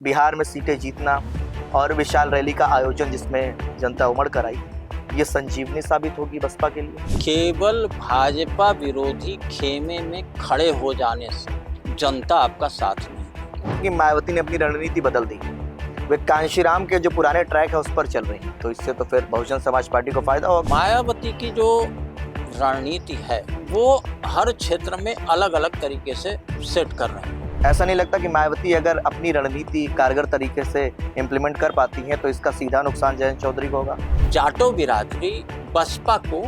बिहार में सीटें जीतना और विशाल रैली का आयोजन जिसमें जनता उमड़ कर आई, ये संजीवनी साबित होगी बसपा के लिए। केवल भाजपा विरोधी खेमे में खड़े हो जाने से जनता आपका साथ नहीं। कि मायावती ने अपनी रणनीति बदल दी, वे कांशीराम के जो पुराने ट्रैक है उस पर चल रही हैं, तो इससे तो फिर बहुजन समाज पार्टी को फायदा होगा। मायावती की जो रणनीति है वो हर क्षेत्र में अलग अलग तरीके से सेट कर रहे हैं। ऐसा नहीं लगता कि मायावती अगर अपनी रणनीति कारगर तरीके से इम्प्लीमेंट कर पाती हैं तो इसका सीधा नुकसान जयंत चौधरी को होगा। जाटो बिरादरी बसपा को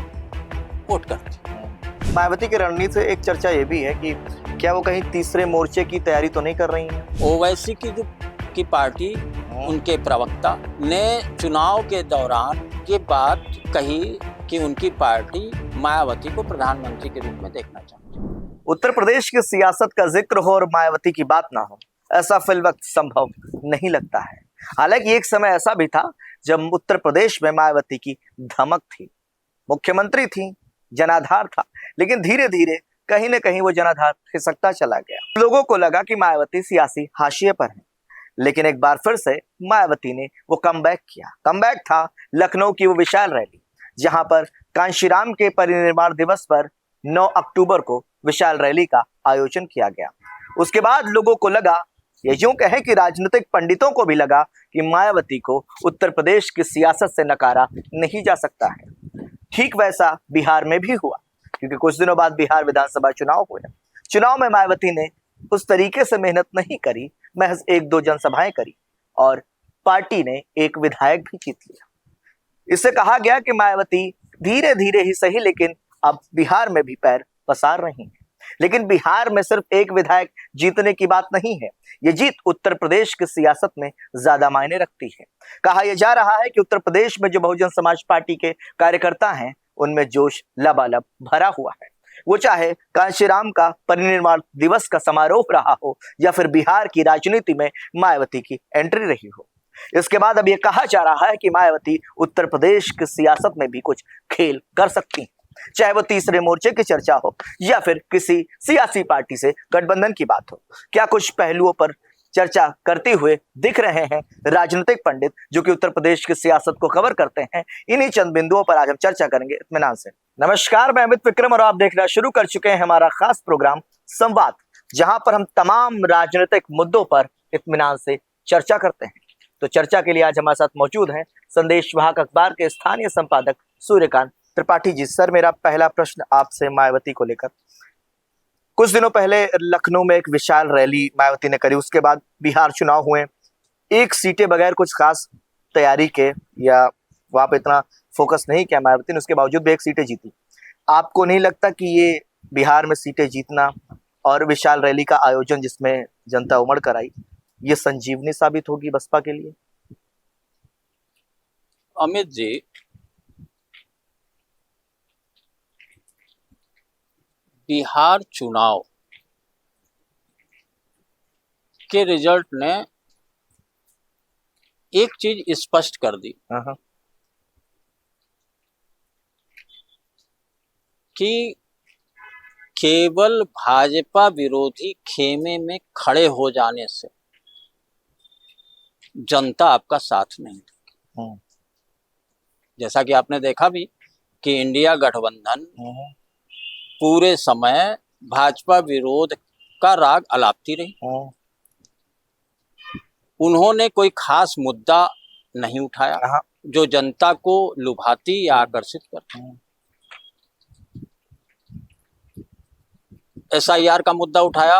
वोट करती। मायावती की रणनीति से एक चर्चा ये भी है कि क्या वो कहीं तीसरे मोर्चे की तैयारी तो नहीं कर रही हैं। ओवैसी की पार्टी, उनके प्रवक्ता ने चुनाव के दौरान ये बात कही कि उनकी पार्टी मायावती को प्रधानमंत्री के रूप में देखना चाहती है। उत्तर प्रदेश की सियासत का जिक्र हो और मायावती की बात ना हो, ऐसा फिलवक्त संभव नहीं लगता है। हालांकि एक समय ऐसा भी था जब उत्तर प्रदेश में मायावती की धमक थी, मुख्यमंत्री थी, जनाधार था, लेकिन धीरे धीरे कहीं न कहीं वो जनाधार खिसकता चला गया। लोगों को लगा कि मायावती सियासी हाशिए पर है, लेकिन एक बार फिर से मायावती ने वो कमबैक किया। कमबैक था लखनऊ की वो विशाल रैली, जहां पर कांशीराम के परिनिर्वाण दिवस पर 9 अक्टूबर को विशाल रैली का आयोजन किया गया। उसके बाद लोगों को लगा, ये यूं कहें कि राजनीतिक पंडितों को भी लगा कि मायावती को उत्तर प्रदेश की सियासत से नकारा नहीं जा सकता है। ठीक वैसा बिहार में भी हुआ, क्योंकि कुछ दिनों बाद बिहार विधानसभा चुनाव हुए। चुनाव में मायावती ने उस तरीके से मेहनत नहीं करी, महज 1-2 जनसभाएं करी और पार्टी ने एक विधायक भी जीत लिया। इससे कहा गया कि मायावती धीरे धीरे ही सही, लेकिन अब बिहार में भी पैर पसार रही है। लेकिन बिहार में सिर्फ एक विधायक जीतने की बात नहीं है, ये जीत उत्तर प्रदेश की सियासत में ज्यादा मायने रखती है। कहा यह जा रहा है कि उत्तर प्रदेश में जो बहुजन समाज पार्टी के कार्यकर्ता हैं, उनमें जोश लबालब भरा हुआ है। वो चाहे कांशीराम का परिनिर्वाण दिवस का समारोह रहा हो या फिर बिहार की राजनीति में मायावती की एंट्री रही हो। इसके बाद अब यह कहा जा रहा है कि मायावती उत्तर प्रदेश की सियासत में भी कुछ खेल कर सकती हैं, चाहे वो तीसरे मोर्चे की चर्चा हो या फिर किसी सियासी पार्टी से गठबंधन की बात हो। क्या कुछ पहलुओं पर चर्चा करते हुए दिख रहे हैं राजनीतिक पंडित जो कि उत्तर प्रदेश की सियासत को कवर करते हैं। इन्हीं चंद बिंदुओं पर आज हम चर्चा करेंगे इत्मीनान से। नमस्कार, मैं अमित विक्रम और आप देखना शुरू कर चुके हैं हमारा खास प्रोग्राम संवाद, जहां पर हम तमाम राजनीतिक मुद्दों पर इत्मीनान से चर्चा करते हैं। तो चर्चा के लिए आज हमारे साथ मौजूद हैं संदेश वाहक अखबार के स्थानीय संपादक सूर्यकांत त्रिपाठी जी। सर, मेरा पहला प्रश्न आपसे मायावती को लेकर, कुछ दिनों पहले लखनऊ में एक विशाल रैली मायावती ने करी, उसके बाद बिहार चुनाव हुए, एक सीटें बगैर कुछ खास तैयारी के या वहां पे इतना फोकस नहीं किया मायावती ने, उसके बावजूद भी एक सीटें जीती। आपको नहीं लगता कि ये बिहार में सीटें जीतना और विशाल रैली का आयोजन जिसमें जनता उमड़ कर आई, ये संजीवनी साबित होगी बसपा के लिए? अमित जी, बिहार चुनाव के रिजल्ट ने एक चीज स्पष्ट कर दी कि केवल भाजपा विरोधी खेमे में खड़े हो जाने से जनता आपका साथ नहीं देगी। जैसा कि आपने देखा भी कि इंडिया गठबंधन पूरे समय भाजपा विरोध का राग अलापती रही। उन्होंने कोई खास मुद्दा नहीं उठाया जो जनता को लुभाती या आकर्षित करती। SIR का मुद्दा उठाया,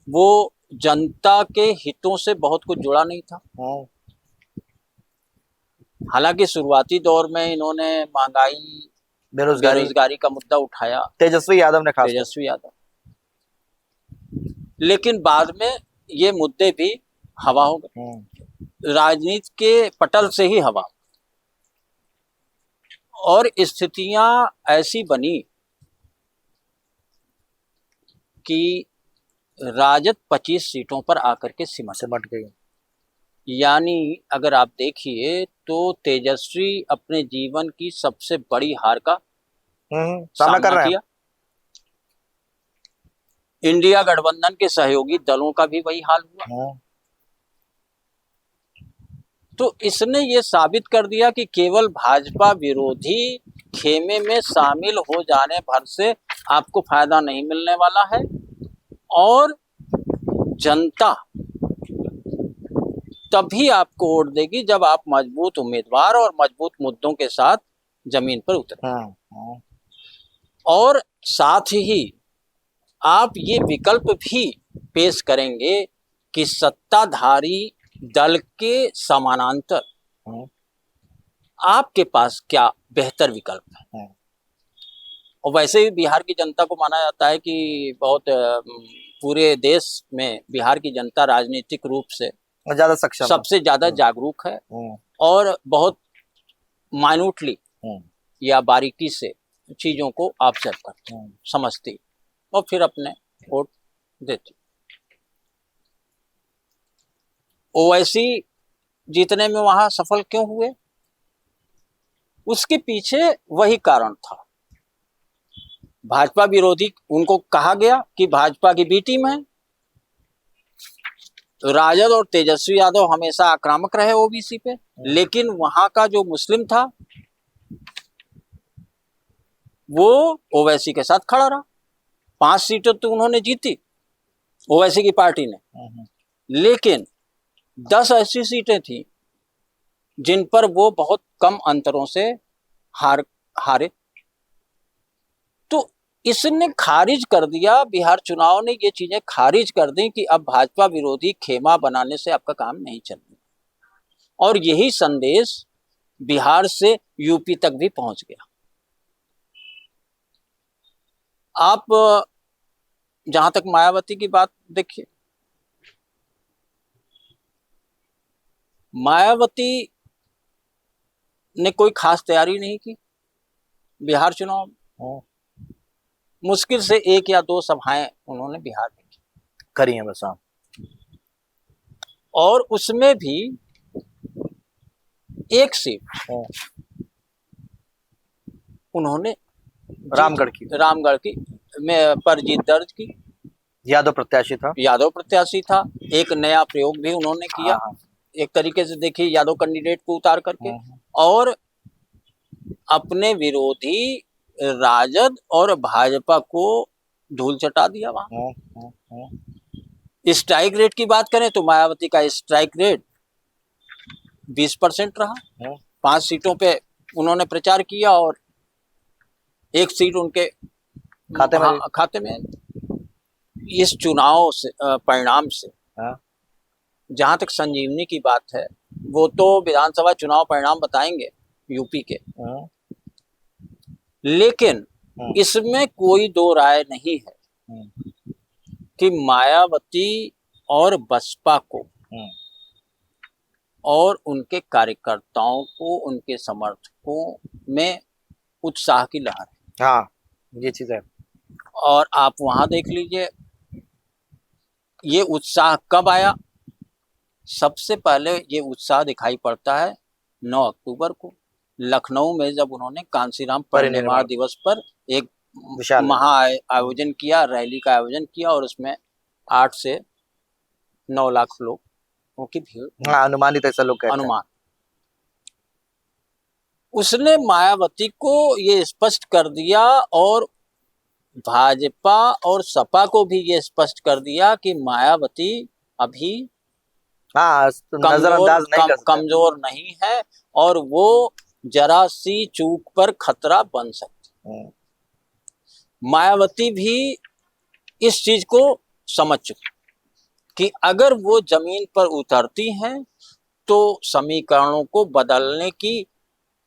वो जनता के हितों से बहुत कुछ जुड़ा नहीं था। हालांकि शुरुआती दौर में इन्होंने महंगाई, बेरोजगारी का मुद्दा उठाया, तेजस्वी यादव, लेकिन बाद में ये मुद्दे भी हवा हो गए, राजनीति के पटल से ही हवा, और स्थितियां ऐसी बनी कि राजद 25 सीटों पर आकर के सिमट गई। यानी अगर आप देखिए तो तेजस्वी अपने जीवन की सबसे बड़ी हार का सामना कर रहे हैं। इंडिया गठबंधन के सहयोगी दलों का भी वही हाल हुआ। तो इसने ये साबित कर दिया कि केवल भाजपा विरोधी खेमे में शामिल हो जाने भर से आपको फायदा नहीं मिलने वाला है, और जनता तभी आपको वोट देगी जब आप मजबूत उम्मीदवार और मजबूत मुद्दों के साथ जमीन पर उतरे। और साथ ही आप ये विकल्प भी पेश करेंगे कि सत्ताधारी दल के समानांतर आपके पास क्या बेहतर विकल्प है। और वैसे भी बिहार की जनता को माना जाता है कि बहुत पूरे देश में बिहार की जनता राजनीतिक रूप से ज्यादा सक्षम, सबसे ज्यादा जागरूक है और बहुत माइन्यूटली या बारीकी से चीजों को ऑब्जर्व करती, समझती और फिर अपने वोट देती। ओवैसी जीतने में वहां सफल क्यों हुए, उसके पीछे वही कारण था। भाजपा विरोधी, उनको कहा गया कि भाजपा की बी टीम है। राजद और तेजस्वी यादव हमेशा आक्रामक रहे ओबीसी पे, लेकिन वहां का जो मुस्लिम था वो ओवैसी के साथ खड़ा रहा। 5 सीटें तो उन्होंने जीती ओवैसी की पार्टी ने, लेकिन 10 ऐसी सीटें थी जिन पर वो बहुत कम अंतरों से हारे। तो इसने खारिज कर दिया, बिहार चुनाव ने ये चीजें खारिज कर दी कि अब भाजपा विरोधी खेमा बनाने से आपका काम नहीं चलेगा। और यही संदेश बिहार से यूपी तक भी पहुंच गया। आप जहां तक मायावती की बात देखिए, मायावती ने कोई खास तैयारी नहीं की बिहार चुनाव में। मुश्किल से 1 या 2 सभाएं उन्होंने बिहार में करी हैं बस। और उसमें भी एक सीट उन्होंने रामगढ़ की में पर जीत दर्ज की। यादव प्रत्याशी था। एक नया प्रयोग भी उन्होंने किया, एक तरीके से देखिए यादव कैंडिडेट को उतार करके, और अपने विरोधी राजद और भाजपा को धूल चटा दिया वहां। स्ट्राइक रेट की बात करें तो मायावती का स्ट्राइक रेट 20% रहा। 5 सीटों पे उन्होंने प्रचार किया और 1 सीट उनके खाते में। इस चुनाव से परिणाम से जहां तक संजीवनी की बात है, वो तो विधानसभा चुनाव परिणाम बताएंगे यूपी के, लेकिन इसमें कोई दो राय नहीं है कि मायावती और बसपा को और उनके कार्यकर्ताओं को, उनके समर्थकों में उत्साह की लहर है। हाँ, ये चीज है। और आप वहां देख लीजिए ये उत्साह कब आया। सबसे पहले ये उत्साह दिखाई पड़ता है 9 अक्टूबर को लखनऊ में, जब उन्होंने कांसीराम परिनिर्वाण दिवस पर एक महा आयोजन किया, रैली का आयोजन किया, और उसमें 8 से 9 लाख लोगों की भीड़, अनुमानित ऐसा लोग कहते हैं। अनुमान। उसने मायावती को ये स्पष्ट कर दिया और भाजपा और सपा को भी ये स्पष्ट कर दिया कि मायावती अभी नजरअंदाज नहीं कर सकते, कमजोर नहीं है और वो जरा सी चूक पर खतरा बन सकती। मायावती भी इस चीज को समझ चुकी कि अगर वो जमीन पर उतरती हैं तो समीकरणों को बदलने की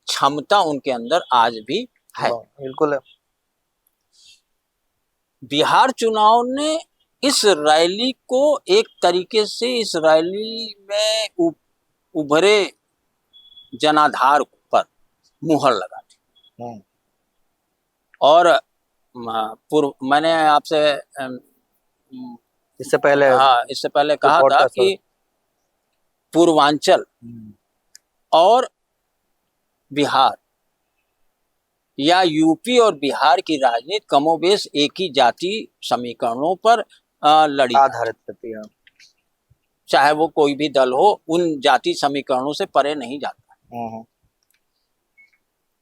क्षमता उनके अंदर आज भी है। बिल्कुल है। बिहार चुनाव ने इस रैली को एक तरीके से, इस रैली में उभरे जनाधार पर मुहर लगा दी। और मैंने आपसे इससे पहले कहा था कि पूर्वांचल और बिहार या यूपी और बिहार की राजनीति कमोबेश एक ही जाति समीकरणों पर लड़ी आधारित रहती है। चाहे वो कोई भी दल हो, उन जाति समीकरणों से परे नहीं जाता।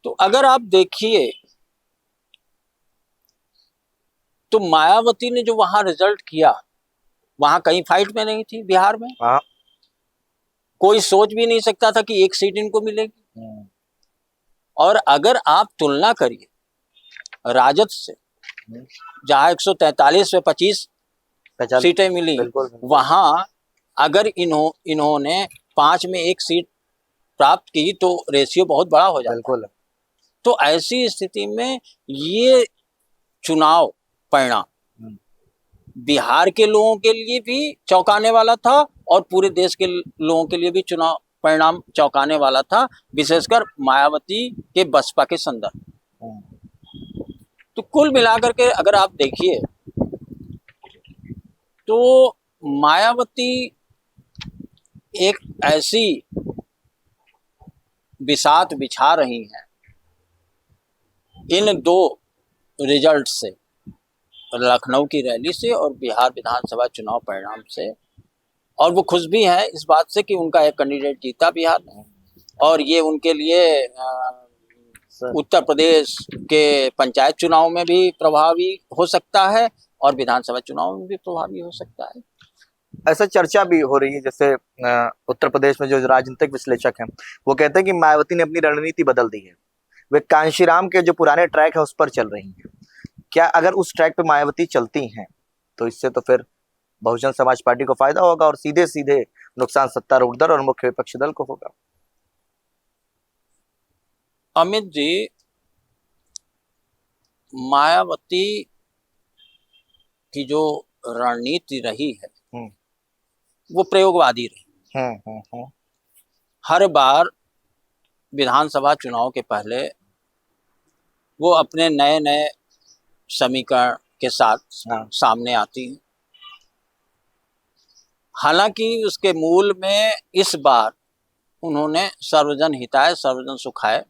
तो अगर आप देखिए तो मायावती ने जो वहां रिजल्ट किया, वहां कहीं फाइट में नहीं थी बिहार में। हाँ। कोई सोच भी नहीं सकता था कि एक सीट इनको मिलेगी। और अगर आप तुलना करिए राजद से, जहां 143 में 25 सीटें मिली, वहां अगर इन्होंने 5 में 1 सीट प्राप्त की तो रेशियो बहुत बड़ा हो जाता है। तो ऐसी स्थिति में ये चुनाव परिणाम बिहार के लोगों के लिए भी चौंकाने वाला था और पूरे देश के लोगों के लिए भी चुनाव परिणाम चौंकाने वाला था, विशेषकर मायावती के बसपा के संदर्भ। तो कुल मिलाकर के अगर आप देखिए तो मायावती एक ऐसी बिसात बिछा रही हैं इन 2 रिजल्ट से, लखनऊ की रैली से और बिहार विधानसभा चुनाव परिणाम से। और वो खुश भी है इस बात से कि उनका एक कैंडिडेट जीता बिहार में, और ये उनके लिए उत्तर प्रदेश के पंचायत चुनाव में भी प्रभावी हो सकता है और विधानसभा चुनाव में भी प्रभावी हो सकता है। ऐसा चर्चा भी हो रही है, जैसे उत्तर प्रदेश में जो राजनीतिक विश्लेषक हैं वो कहते हैं कि मायावती ने अपनी रणनीति बदल दी है, वे कांशीराम के जो पुराने ट्रैक है उस पर चल रही हैं। क्या अगर उस ट्रैक पे मायावती चलती हैं तो इससे तो फिर बहुजन समाज पार्टी को फायदा होगा और सीधे सीधे नुकसान सत्तारूढ़ दल और मुख्य विपक्षी दल को होगा? अमित जी, मायावती की जो रणनीति रही है वो प्रयोगवादी रही। हर बार विधानसभा चुनाव के पहले वो अपने नए नए समीकरण के साथ सामने आती है। हालांकि उसके मूल में इस बार उन्होंने सर्वजन हिताय सर्वजन सुखाय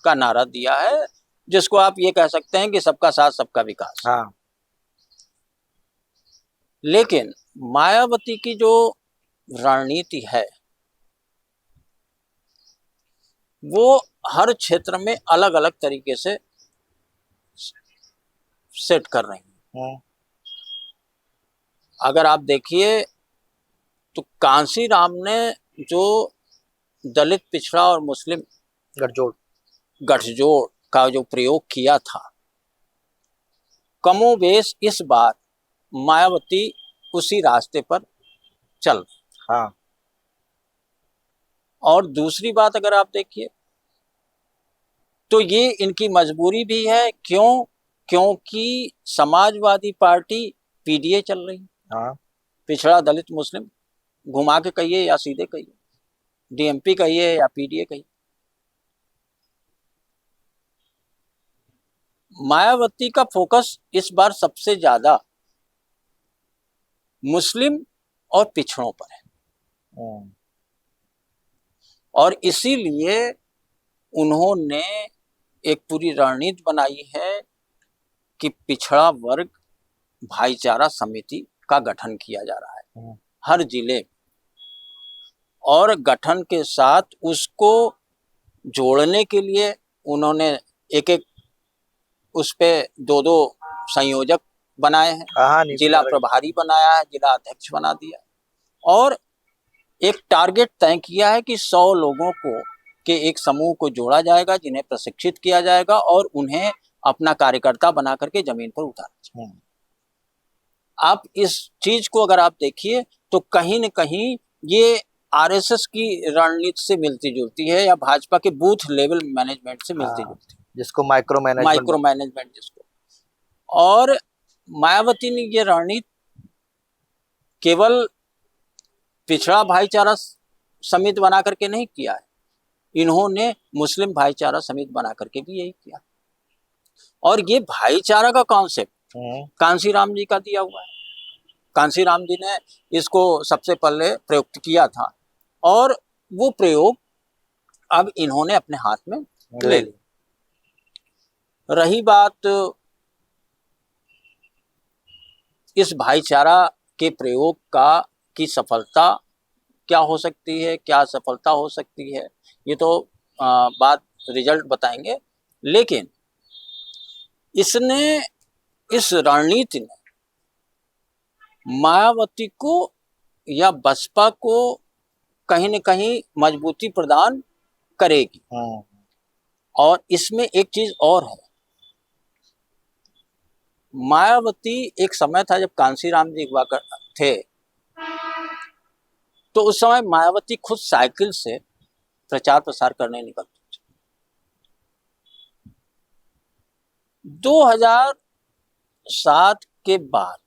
का नारा दिया है, जिसको आप ये कह सकते हैं कि सबका साथ सबका विकास। लेकिन मायावती की जो रणनीति है वो हर क्षेत्र में अलग अलग तरीके से सेट कर रही है। अगर आप देखिए तो कांशीराम ने जो दलित, पिछड़ा और मुस्लिम गठजोड़ का जो प्रयोग किया था, कमोबेश इस बार मायावती उसी रास्ते पर चल। और दूसरी बात अगर आप देखिए तो ये इनकी मजबूरी भी है। क्योंकि समाजवादी पार्टी पीडीए चल रही है। पिछड़ा, दलित, मुस्लिम घुमा के कहिए या सीधे कहिए, डीएमपी कहिए या पीडीए कहिए। मायावती का फोकस इस बार सबसे ज्यादा मुस्लिम और पिछड़ों पर है। और इसीलिए उन्होंने एक पूरी रणनीति बनाई है कि पिछड़ा वर्ग भाईचारा समिति का गठन किया जा रहा है हर जिले, और गठन के साथ उसको जोड़ने के लिए उन्होंने एक एक उस पे 2-2 संयोजक बनाए हैं, जिला प्रभारी बनाया है, जिला अध्यक्ष बना दिया, और एक टारगेट तय किया है कि 100 लोगों को के एक समूह को जोड़ा जाएगा, जिन्हें प्रशिक्षित किया जाएगा और उन्हें अपना कार्यकर्ता बना करके जमीन पर उतारा जाएगा। आप इस चीज को अगर आप देखिए तो कहीं न कहीं ये आरएसएस की रणनीति से मिलती जुलती है, या भाजपा के बूथ लेवल मैनेजमेंट से मिलती जुलती है, जिसको माइक्रो मैनेजमेंट जिसको। और मायावती ने ये रणनीति केवल पिछड़ा भाईचारा समिति बना करके नहीं किया है, इन्होंने मुस्लिम भाईचारा समिति बना करके भी यही किया। और ये भाईचारा का कॉन्सेप्ट कांशीराम जी का दिया हुआ है। कांशीराम जी ने इसको सबसे पहले प्रयुक्त किया था और वो प्रयोग अब इन्होंने अपने हाथ में ले लिया। रही बात इस भाईचारा के प्रयोग का की सफलता क्या हो सकती है, क्या असफलता हो सकती है, ये तो बात रिजल्ट बताएंगे। लेकिन इसने, इस रणनीति ने मायावती को या बसपा को कहीं न कहीं मजबूती प्रदान करेगी। और इसमें एक चीज और है, मायावती, एक समय था जब कांशीराम जी हुआ थे, तो उस समय मायावती खुद साइकिल से प्रचार प्रसार करने निकलती थी। 2007 के बाद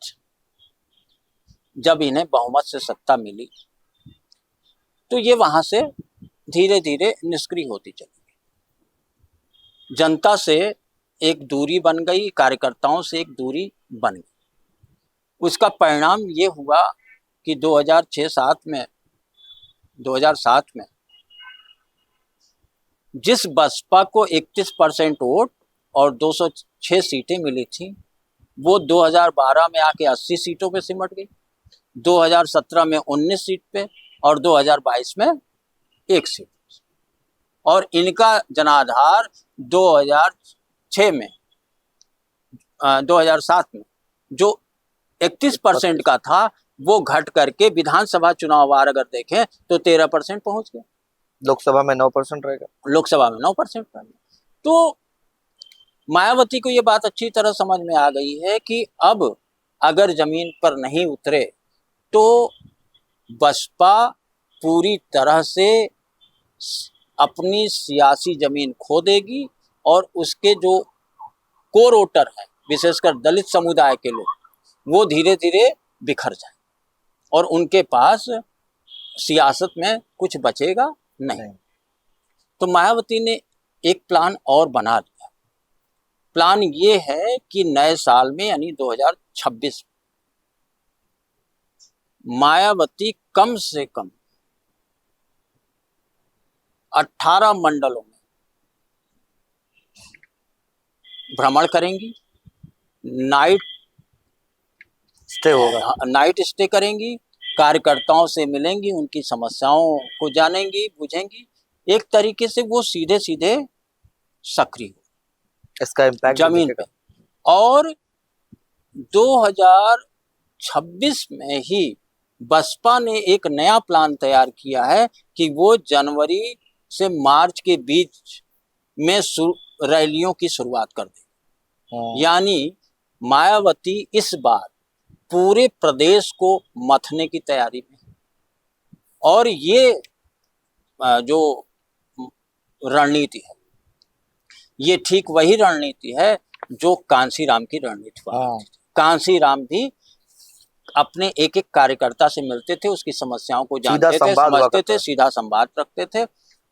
जब इन्हें बहुमत से सत्ता मिली, तो ये वहां से धीरे धीरे निष्क्रिय होती चली गई। जनता से एक दूरी बन गई, कार्यकर्ताओं से एक दूरी बन गई। उसका परिणाम ये हुआ कि 2007 में जिस बसपा को 31% वोट और 206 सीटें मिली थी, वो 2012 में आके 80 सीटों पे सिमट गई, 2017 में 19 सीट पे और 2022 में 1 सीट। और इनका जनाधार 2007 में जो 31% का था, वो घट करके विधानसभा चुनाव वार अगर देखें तो 13% पहुंच गया। लोकसभा में 9% रहेगा। लोकसभा में 9% रहेगा। तो मायावती को ये बात अच्छी तरह समझ में आ गई है कि अब अगर जमीन पर नहीं उतरे तो बसपा पूरी तरह से अपनी सियासी जमीन खो देगी और उसके जो कोर वोटर हैं, विशेषकर दलित समुदाय के लोग, वो धीरे धीरे बिखर जाए और उनके पास सियासत में कुछ बचेगा नहीं। तो मायावती ने एक प्लान और बना दिया। प्लान ये है कि नए साल में यानी 2026 मायावती कम से कम 18 मंडलों में भ्रमण करेंगी, नाइट स्टे करेंगी, कार्यकर्ताओं से मिलेंगी, उनकी समस्याओं को जानेंगी, बुझेंगी। एक तरीके से वो सीधे सीधे सक्रिय, इसका इम्पैक्ट जमीन पे। और 2026 में ही बसपा ने एक नया प्लान तैयार किया है कि वो जनवरी से मार्च के बीच में रैलियों की शुरुआत कर देगी। यानी मायावती इस बार पूरे प्रदेश को मथने की तैयारी में है। और ये जो रणनीति है, ये ठीक वही रणनीति है जो कांशीराम की रणनीति थी। कांशीराम भी अपने एक एक कार्यकर्ता से मिलते थे, उसकी समस्याओं को जानते थे, समझते थे, सीधा संवाद रखते थे।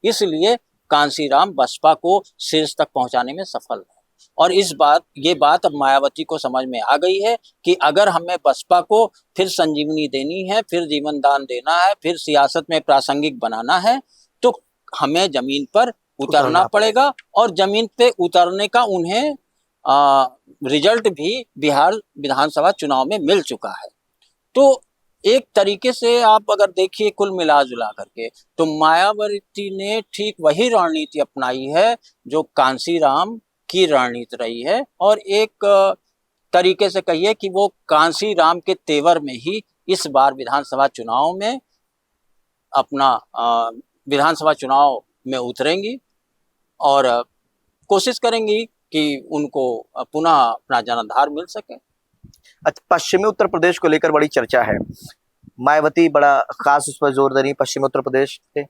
इसलिए कांशीराम बसपा को शीर्ष तक पहुंचाने में सफल है। और ये बात अब मायावती को समझ में आ गई है कि अगर हमें बसपा को फिर संजीवनी देनी है, फिर जीवन दान देना है, फिर सियासत में प्रासंगिक बनाना है, तो हमें जमीन पर उतरना पड़ेगा। और जमीन पे उतरने का उन्हें रिजल्ट भी बिहार विधानसभा चुनाव में मिल चुका है। तो एक तरीके से आप अगर देखिए कुल मिला जुला करके, तो मायावती ने ठीक वही रणनीति अपनाई है जो कांशीराम की रणनीति रही है। और एक तरीके से कहिए कि वो कांशीराम के तेवर में ही इस बार विधानसभा चुनाव में अपना विधानसभा चुनाव में उतरेंगी और कोशिश करेंगी कि उनको पुनः अपना जनाधार मिल सके। अच्छा, पश्चिमी उत्तर प्रदेश को लेकर बड़ी चर्चा है। मायावती बड़ा खास उस पर जोर दे रही पश्चिमी उत्तर प्रदेश से।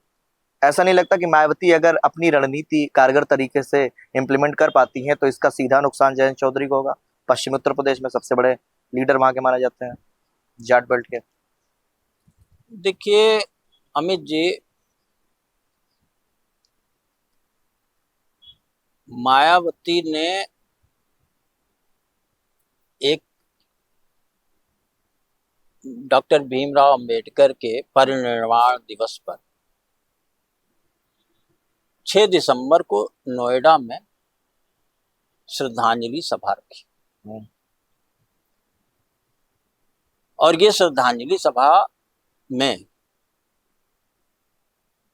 ऐसा नहीं लगता कि मायावती अगर अपनी रणनीति कारगर तरीके से इम्प्लीमेंट कर पाती हैं तो इसका सीधा नुकसान जयंत चौधरी को होगा? पश्चिमी उत्तर प्रदेश में सबसे बड़े लीडर वहां के माने जाते हैं, जाट बेल्ट के। देखिए अमित जी, मायावती ने एक डॉक्टर भीमराव अंबेडकर के परिनिर्वाण दिवस पर 6 दिसंबर को नोएडा में श्रद्धांजलि सभा रखी। और ये श्रद्धांजलि सभा में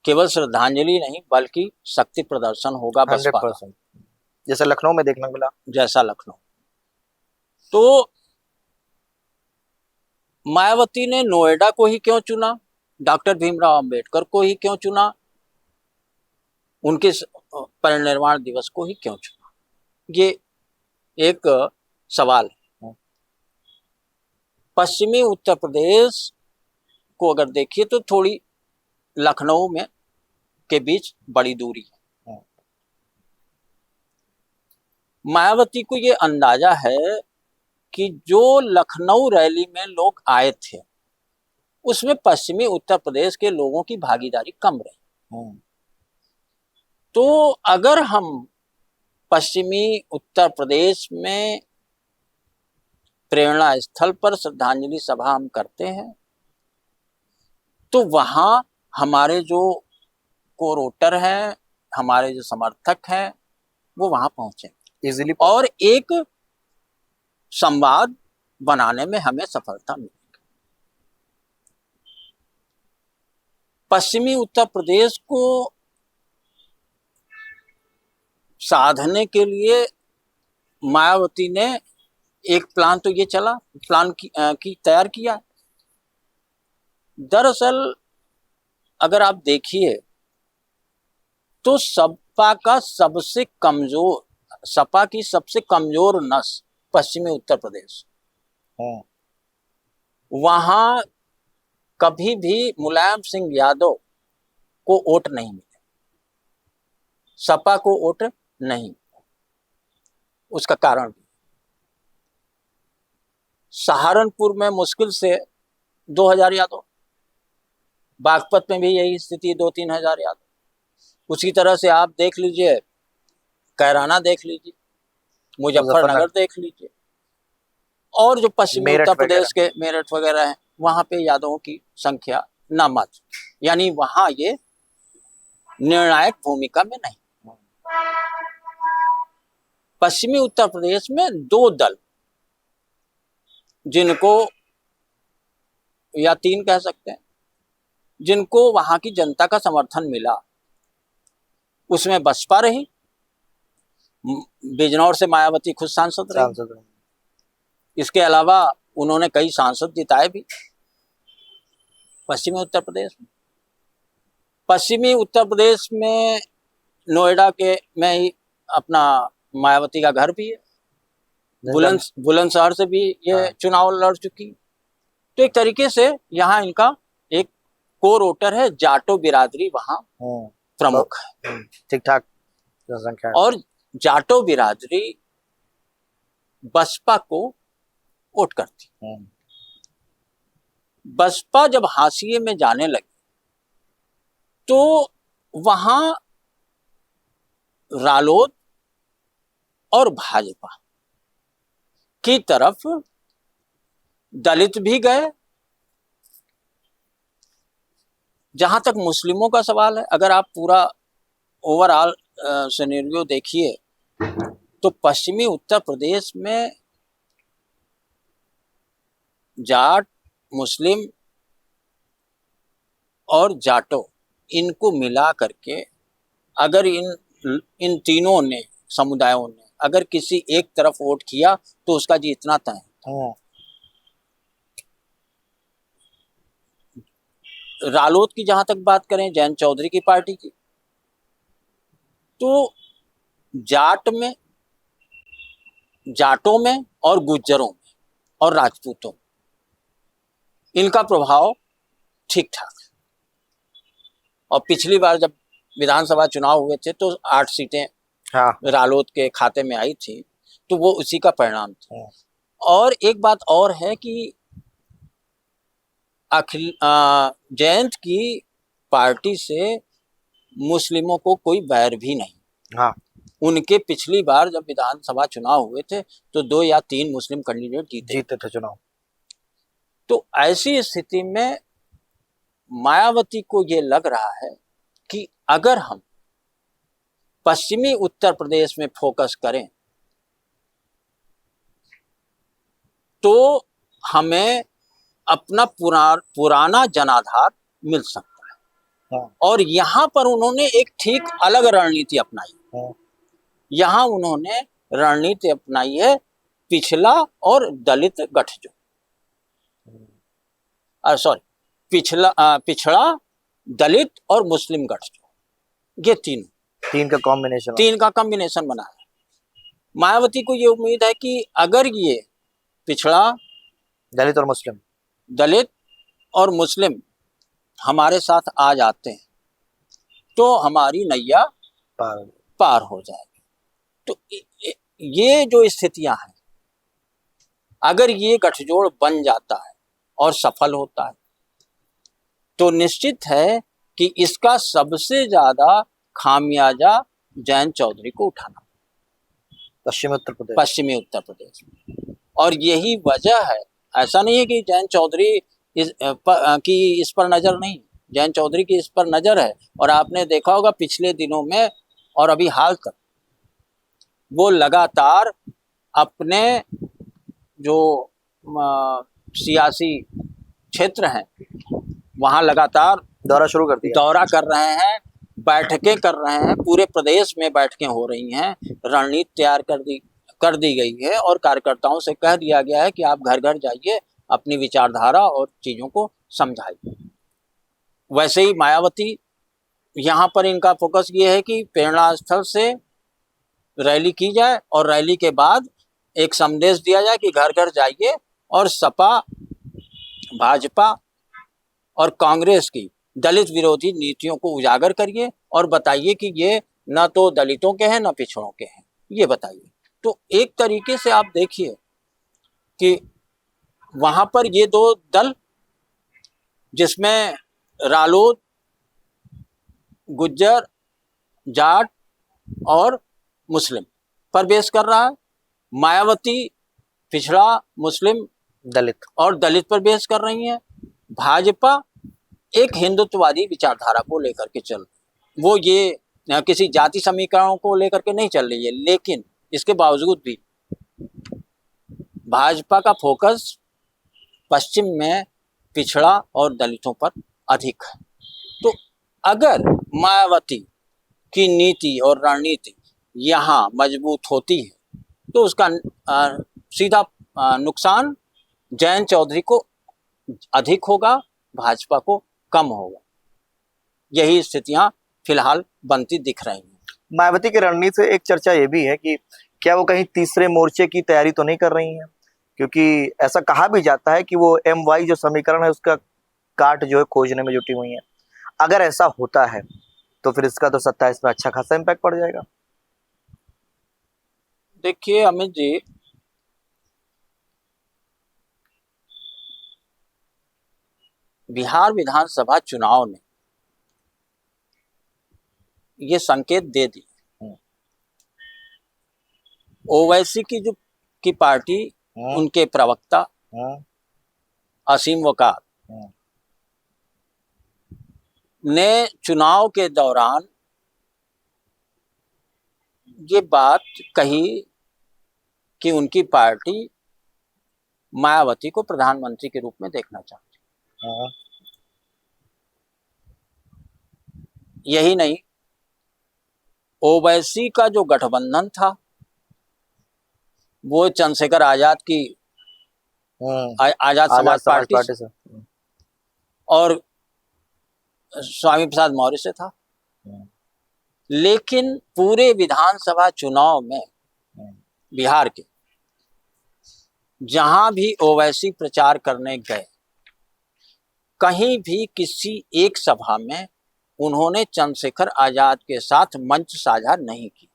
केवल श्रद्धांजलि नहीं बल्कि शक्ति प्रदर्शन होगा बसपा का, 100%, जैसे लखनऊ में देखने को मिला। जैसा लखनऊ। तो मायावती ने नोएडा को ही क्यों चुना, डॉक्टर भीमराव अंबेडकर को ही क्यों चुना, उनके परिनिर्वाण दिवस को ही क्यों चुना, ये एक सवाल है। पश्चिमी उत्तर प्रदेश को अगर देखिए तो थोड़ी लखनऊ में के बीच बड़ी दूरी है। मायावती को ये अंदाजा है कि जो लखनऊ रैली में लोग आए थे उसमें पश्चिमी उत्तर प्रदेश के लोगों की भागीदारी कम रही। तो अगर हम पश्चिमी उत्तर प्रदेश में प्रेरणा स्थल पर श्रद्धांजलि सभा हम करते हैं तो वहां हमारे जो कोर-वोटर हैं, हमारे जो समर्थक हैं, वो वहां पहुंचे इजीली, और एक संवाद बनाने में हमें सफलता मिलेगी। पश्चिमी उत्तर प्रदेश को साधने के लिए मायावती ने एक प्लान तो ये चला, प्लान की तैयार किया। दरअसल अगर आप देखिए तो सपा की सबसे कमजोर नस पश्चिमी उत्तर प्रदेश, वहां कभी भी मुलायम सिंह यादव को वोट नहीं मिले, सपा को वोट नहीं मिले। उसका कारण भी सहारनपुर में मुश्किल से 2000 यादव, बागपत में भी यही स्थिति 2-3 हजार यादव। उसी तरह से आप देख लीजिए, कैराना देख लीजिए, मुजफ्फरनगर देख लीजिए, और जो पश्चिमी उत्तर प्रदेश के मेरठ वगैरह हैं वहां पे यादवों की संख्या नामात्र, यानी वहां ये निर्णायक भूमिका में नहीं। पश्चिमी उत्तर प्रदेश में 2 दल जिनको, या 3 कह सकते हैं, जिनको वहां की जनता का समर्थन मिला, उसमें बसपा रही, बिजनौर से मायावती खुद सांसद रही। इसके अलावा उन्होंने कई सांसद जिताए भी पश्चिमी उत्तर प्रदेश में। पश्चिमी उत्तर प्रदेश में नोएडा के में ही अपना मायावती का घर भी है, बुलंदशहर से भी ये चुनाव लड़ चुकी। तो एक तरीके से यहाँ इनका एक कोर वोटर है, जाटो बिरादरी वहां प्रमुख है, ठीक ठाक जनसंख्या, और जाटो बिरादरी बसपा को वोट करती। बसपा जब हाशिए में जाने लगी तो वहां रालोद और भाजपा की तरफ दलित भी गए। जहां तक मुस्लिमों का सवाल है, अगर आप पूरा ओवरऑल सिनेरियो देखिए तो पश्चिमी उत्तर प्रदेश में जाट, मुस्लिम और जाटो, इनको मिला करके अगर इन तीनों ने, समुदायों ने अगर किसी एक तरफ वोट किया तो उसका जीतना तय है। रालोद की जहां तक बात करें, जयंत चौधरी की पार्टी की, तो जाटों में और गुज्जरों में और राजपूतों में इनका प्रभाव ठीक ठाक है। और पिछली बार जब विधानसभा चुनाव हुए थे तो 8 सीटें रालोद के खाते में आई थी, तो वो उसी का परिणाम था। और एक बात और है कि जयंत की पार्टी से मुस्लिमों को कोई बैर भी नहीं। उनके पिछली बार जब विधानसभा चुनाव हुए थे तो 2 या 3 मुस्लिम कैंडिडेट जीते थे चुनाव। तो ऐसी स्थिति में मायावती को ये लग रहा है कि अगर हम पश्चिमी उत्तर प्रदेश में फोकस करें तो हमें अपना पुराना जनाधार मिल सकता है। हाँ। और यहाँ पर उन्होंने एक ठीक अलग रणनीति अपनाई। हाँ। यहाँ उन्होंने रणनीति अपनाई है पिछला और दलित गठजोड़, सॉरी पिछड़ा दलित और मुस्लिम गठजोड़, ये तीन का कॉम्बिनेशन बना है। मायावती को ये उम्मीद है कि अगर ये पिछड़ा दलित और मुस्लिम हमारे साथ आ जाते हैं तो हमारी नैया पार हो जाएगी। तो ये जो स्थितियां हैं, अगर ये गठजोड़ बन जाता है और सफल होता है तो निश्चित है कि इसका सबसे ज्यादा खामियाजा जयंत चौधरी को उठाना, पश्चिमी उत्तर प्रदेश में। और यही वजह है, ऐसा नहीं है कि जयंत चौधरी इस पर नजर नहीं, जयंत चौधरी की इस पर नजर है। और आपने देखा होगा पिछले दिनों में और अभी हाल तक वो लगातार अपने जो सियासी क्षेत्र हैं वहां लगातार दौरा कर रहे हैं, बैठकें कर रहे हैं, पूरे प्रदेश में बैठकें हो रही हैं, रणनीति तैयार कर दी गई है और कार्यकर्ताओं से कह दिया गया है कि आप घर घर जाइए, अपनी विचारधारा और चीजों को समझाइए। वैसे ही मायावती, यहाँ पर इनका फोकस ये है कि प्रेरणा स्थल से रैली की जाए और रैली के बाद एक संदेश दिया जाए कि घर घर जाइए और सपा, भाजपा और कांग्रेस की दलित विरोधी नीतियों को उजागर करिए और बताइए कि ये न तो दलितों के हैं न पिछड़ों के हैं, ये बताइए। तो एक तरीके से आप देखिए कि वहां पर ये दो दल, जिसमें रालोद गुज्जर, जाट और मुस्लिम पर बेस कर रहा है, मायावती पिछड़ा, मुस्लिम, दलित पर बेस कर रही है, भाजपा एक हिंदुत्ववादी विचारधारा को लेकर के चल, वो ये किसी जाति समीकरणों को लेकर के नहीं चल रही है। लेकिन इसके बावजूद भी भाजपा का फोकस पश्चिम में पिछड़ा और दलितों पर अधिक है। तो अगर मायावती की नीति और रणनीति यहाँ मजबूत होती है तो उसका सीधा नुकसान जयंत चौधरी को अधिक होगा, भाजपा को कम होगा। यही स्थितियां फिलहाल बनती दिख रही हैं। मायावती की रणनीति से एक चर्चा ये भी है कि क्या वो कहीं तीसरे मोर्चे की तैयारी तो नहीं कर रही हैं, क्योंकि ऐसा कहा भी जाता है कि वो MY जो समीकरण है उसका काट जो है खोजने में जुटी हुई है। अगर ऐसा होता है तो फिर इसका तो 27 में अच्छा खासा इम्पैक्ट पड़ जाएगा। देखिए अमित जी, बिहार विधानसभा चुनाव ने ये संकेत दे दी। ओवैसी की पार्टी, उनके प्रवक्ता असीम वकार ने चुनाव के दौरान ये बात कही कि उनकी पार्टी मायावती को प्रधानमंत्री के रूप में देखना चाहती है। यही नहीं, ओवैसी का जो गठबंधन था वो चंद्रशेखर आजाद की आजाद समाज पार्टी से और स्वामी प्रसाद मौर्य से था। लेकिन पूरे विधानसभा चुनाव में बिहार के जहां भी ओवैसी प्रचार करने गए, कहीं भी किसी एक सभा में उन्होंने चंद्रशेखर आजाद के साथ मंच साझा नहीं की।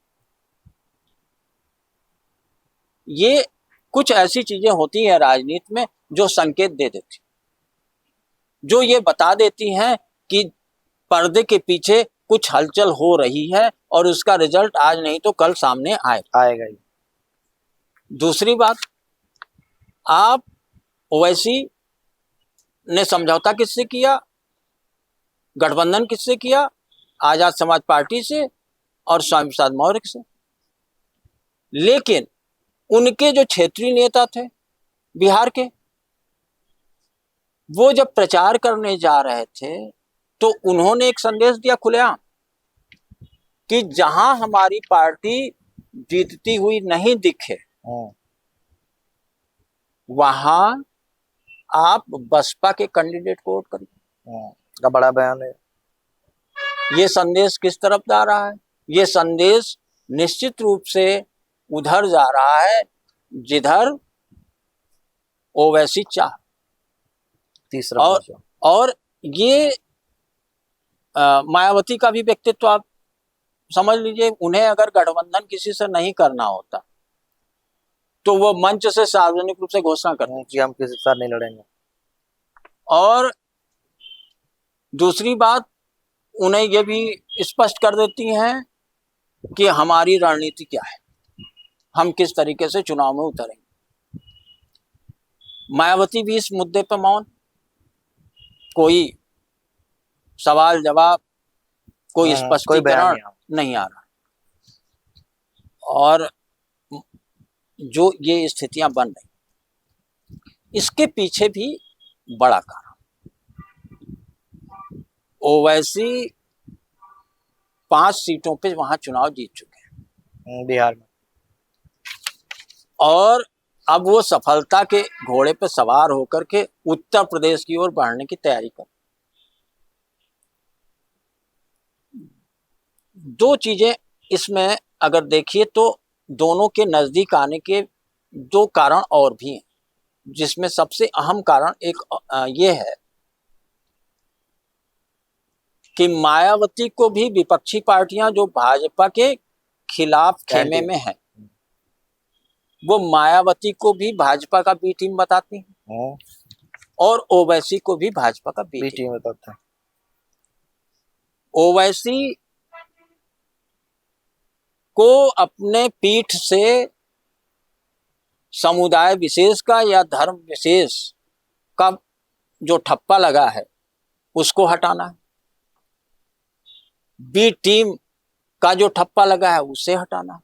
ये कुछ ऐसी चीजें होती हैं राजनीति में जो संकेत दे देती, जो ये बता देती हैं कि पर्दे के पीछे कुछ हलचल हो रही है और उसका रिजल्ट आज नहीं तो कल सामने आएगा ही। दूसरी बात, आप ओवैसी ने समझौता किससे किया, गठबंधन किससे किया? आजाद समाज पार्टी से और स्वामी प्रसाद मौर्य से। लेकिन उनके जो क्षेत्रीय नेता थे बिहार के, वो जब प्रचार करने जा रहे थे तो उन्होंने एक संदेश दिया खुलेआम कि जहां हमारी पार्टी जीतती हुई नहीं दिखे वहां आप बसपा के कैंडिडेट को वोट करिए। का बड़ा बयान है। ये संदेश किस तरफ जा रहा है? ये संदेश निश्चित रूप से उधर जा रहा है जिधर ओवैसी चाह। तीसरा और ये मायावती का भी व्यक्तित्व आप समझ लीजिए। उन्हें अगर गठबंधन किसी से नहीं करना होता तो वो मंच से सार्वजनिक रूप से घोषणा करते कि हम किसी के साथ नहीं लड़ेंगे। और दूसरी बात, उन्हें ये भी स्पष्ट कर देती हैं कि हमारी रणनीति क्या है, हम किस तरीके से चुनाव में उतरेंगे। मायावती भी इस मुद्दे पर मौन, कोई सवाल जवाब, कोई स्पष्टीकरण नहीं आ रहा। और जो ये स्थितियां बन रही, इसके पीछे भी बड़ा कारण, ओवैसी 5 सीटों पे वहां चुनाव जीत चुके हैं बिहार में, और अब वो सफलता के घोड़े पे सवार होकर के उत्तर प्रदेश की ओर बढ़ने की तैयारी कर। दो चीजें इसमें अगर देखिए तो दोनों के नजदीक आने के 2 कारण और भी हैं, जिसमें सबसे अहम कारण एक ये है कि मायावती को भी विपक्षी पार्टियां जो भाजपा के खिलाफ खेमे में हैं, वो मायावती को भी भाजपा का बी टीम बताती हैं और ओवैसी को भी भाजपा का बी टीम बताते हैं। ओवैसी को अपने पीठ से समुदाय विशेष का या धर्म विशेष का जो ठप्पा लगा है उसको हटाना है, बी टीम का जो ठप्पा लगा है उसे हटाना है।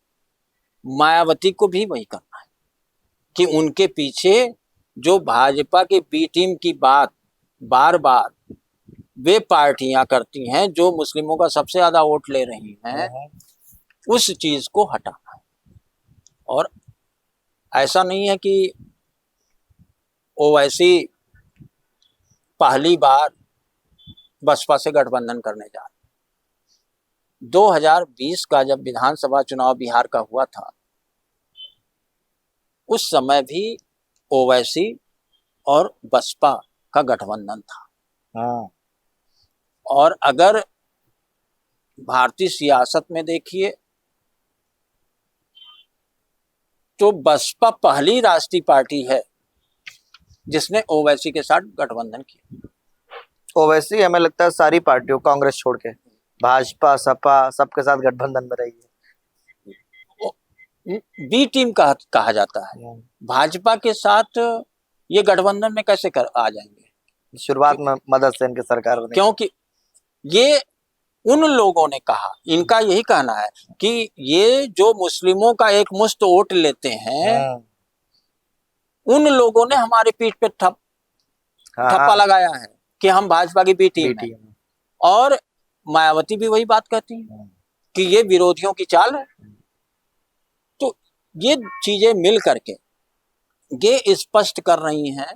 मायावती को भी वही करना है कि उनके पीछे जो भाजपा के बी टीम की बात बार बार वे पार्टियां करती हैं जो मुस्लिमों का सबसे ज्यादा वोट ले रही हैं, उस चीज को हटाना है। और ऐसा नहीं है कि ओवैसी पहली बार बसपा से गठबंधन करने जा रहे। 2020 का जब विधानसभा चुनाव बिहार का हुआ था, उस समय भी ओवैसी और बसपा का गठबंधन था। और अगर भारतीय सियासत में देखिए तो बसपा पहली राष्ट्रीय पार्टी है जिसने ओवैसी के साथ गठबंधन किया। ओवैसी हमें लगता है सारी पार्टियों, कांग्रेस छोड़ के, भाजपा सपा सबके साथ गठबंधन में रही है। बी टीम कहा जाता है। भाजपा के साथ ये गठबंधन में कैसे आ जाएंगे? शुरुआत में मदद से इनकी सरकार बनी, क्योंकि ये उन लोगों ने कहा, इनका यही कहना है कि ये जो मुस्लिमों का एक मुश्त वोट लेते हैं, उन लोगों ने हमारे पीठ पे ठप्पा लगाया है कि हम भाजपा की बी टीम है। और मायावती भी वही बात कहती है कि ये विरोधियों की चाल है। तो ये चीजें मिल करके ये स्पष्ट कर रही हैं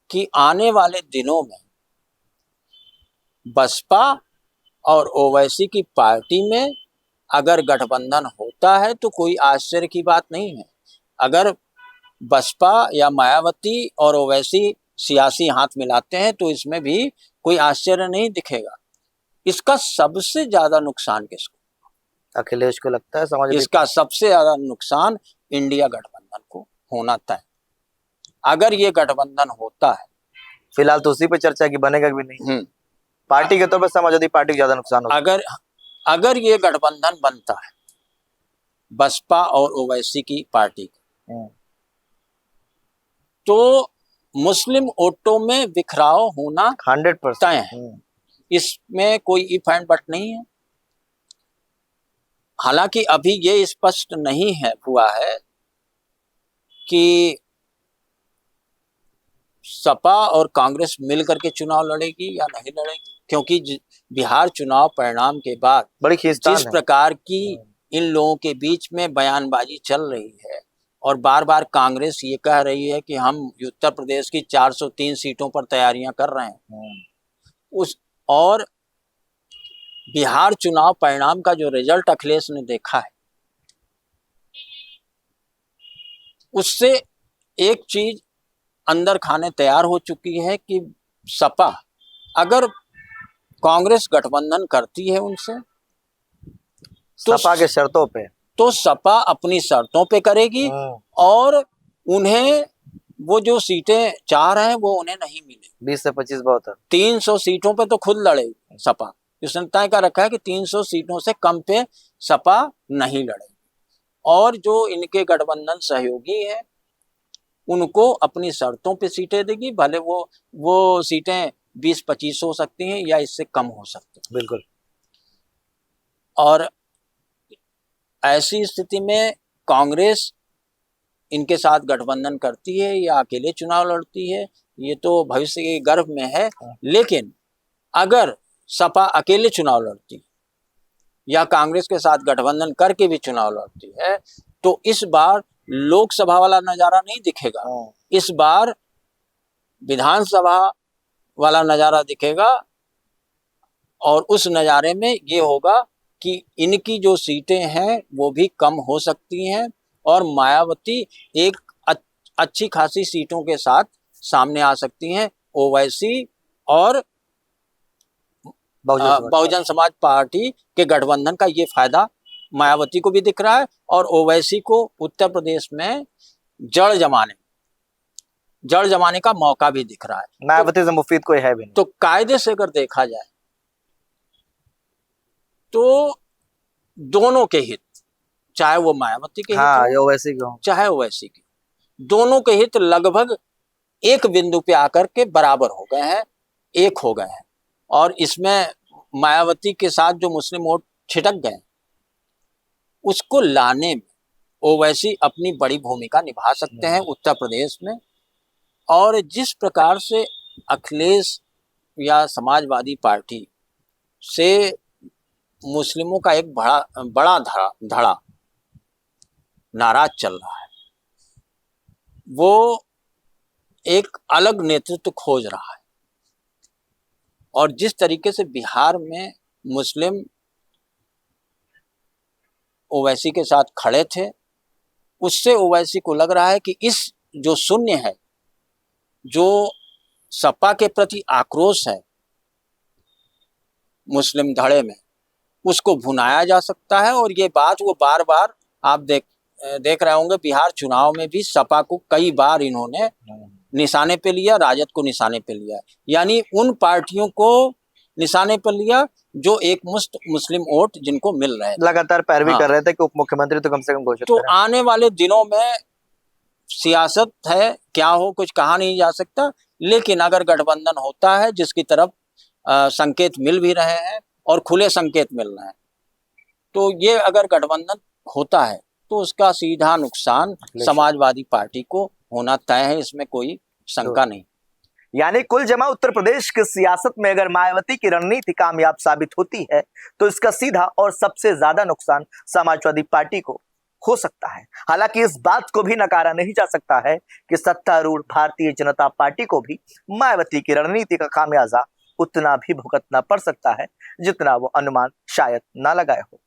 कि आने वाले दिनों में बसपा और ओवैसी की पार्टी में अगर गठबंधन होता है तो कोई आश्चर्य की बात नहीं है। अगर बसपा या मायावती और ओवैसी सियासी हाथ मिलाते हैं तो इसमें भी कोई आश्चर्य नहीं दिखेगा। इसका सबसे ज्यादा नुकसान किसको? अखिलेश को लगता है समझ। इसका सबसे ज्यादा नुकसान इंडिया गठबंधन को होना तय। अगर ये गठबंधन होता है, फिलहाल तो उसी पे चर्चा की, बनेगा भी नहीं। पार्टी के तौर पर समाजवादी पार्टी को ज्यादा नुकसान होगा। अगर ये गठबंधन बनता है बसपा और ओवैसी की पार्टी का, तो मुस्लिम वोटों में बिखराव होना 100% तय है। इसमें कोई इफ एंड बट नहीं है। हालांकि अभी ये स्पष्ट नहीं है हुआ है कि सपा और कांग्रेस मिल करके चुनाव लड़ेगी या नहीं लड़ेगी, क्योंकि बिहार चुनाव परिणाम के बाद बड़ी खींचतान जिस है। प्रकार की इन लोगों के बीच में बयानबाजी चल रही है और बार बार कांग्रेस ये कह रही है कि हम उत्तर प्रदेश की 403 सीटों पर तैयारियां कर रहे हैं, उस और बिहार चुनाव परिणाम का जो रिजल्ट अखिलेश ने देखा है, उससे एक चीज अंदर खाने तैयार हो चुकी है कि सपा अगर कांग्रेस गठबंधन करती है उनसे सपा के शर्तों पे, तो सपा अपनी शर्तों पे करेगी और उन्हें वो जो सीटें चाह रहे हैं वो उन्हें नहीं मिले। 20 से 25 बहुत है। 300 सीटों पे तो खुद लड़ेगी सपा, उसने तय कर रखा है कि 300 सीटों से कम पे सपा नहीं लड़ेगी, और जो इनके गठबंधन सहयोगी हैं उनको अपनी शर्तों पे सीटें देगी, भले वो सीटें 20-25 हो सकती हैं या इससे कम हो सकती हैं। बिल्कुल। और ऐसी स्थिति में कांग्रेस इनके साथ गठबंधन करती है या अकेले चुनाव लड़ती है, ये तो भविष्य के गर्भ में है। लेकिन अगर सपा अकेले चुनाव लड़ती या कांग्रेस के साथ गठबंधन करके भी चुनाव लड़ती है तो इस बार लोकसभा वाला नजारा नहीं दिखेगा, इस बार विधानसभा वाला नजारा दिखेगा। और उस नजारे में ये होगा कि इनकी जो सीटें हैं वो भी कम हो सकती हैं और मायावती एक अच्छी खासी सीटों के साथ सामने आ सकती हैं। ओवैसी और बहुजन समाज पार्टी के गठबंधन का ये फायदा मायावती को भी दिख रहा है और ओवैसी को उत्तर प्रदेश में जड़ जमाने का मौका भी दिख रहा है। मायावती से मुफीद कोई है भी नहीं। तो कायदे से अगर देखा जाए तो दोनों के हित, चाहे वो मायावती के हित ओवैसी के हो चाहे ओवैसी के, दोनों के हित लगभग एक बिंदु पे आकर के बराबर हो गए हैं, एक हो गए हैं। और इसमें मायावती के साथ जो मुस्लिम वोट छिटक गए उसको लाने में ओवैसी अपनी बड़ी भूमिका निभा सकते हैं उत्तर प्रदेश में। और जिस प्रकार से अखिलेश या समाजवादी पार्टी से मुस्लिमों का एक बड़ा धड़ा नाराज चल रहा है, वो एक अलग नेतृत्व खोज रहा है। और जिस तरीके से बिहार में मुस्लिम ओवैसी के साथ खड़े थे, उससे ओवैसी को लग रहा है कि इस जो शून्य है, जो सपा के प्रति आक्रोश है मुस्लिम धड़े में, उसको भुनाया जा सकता है। और ये बात वो बार बार आप देख रहे होंगे, बिहार चुनाव में भी सपा को कई बार इन्होंने निशाने पे लिया, राजद को निशाने पे लिया, यानी उन पार्टियों को निशाने पर लिया जो एक मुश्त मुस्लिम वोट जिनको मिल रहे थे। लगातार पैरवी कर रहे थे कि उप मुख्यमंत्री तो कम से कम घोषित तो करें। आने वाले दिनों में सियासत है, क्या हो कुछ कहा नहीं जा सकता, लेकिन अगर गठबंधन होता है जिसकी तरफ संकेत मिल भी रहे हैं और खुले संकेत मिल रहे हैं, तो ये अगर गठबंधन होता है तो उसका सीधा नुकसान समाजवादी पार्टी को होना तय है, इसमें कोई शंका नहीं। यानी कुल जमा उत्तर प्रदेश की सियासत में अगर मायावती की रणनीति कामयाब साबित होती है तो इसका सीधा और सबसे ज्यादा नुकसान समाजवादी पार्टी को हो सकता है। हालांकि इस बात को भी नकारा नहीं जा सकता है कि सत्तारूढ़ भारतीय जनता पार्टी को भी मायावती की रणनीति का खामियाजा उतना भी भुगतना पड़ सकता है जितना वो अनुमान शायद न लगाए हो।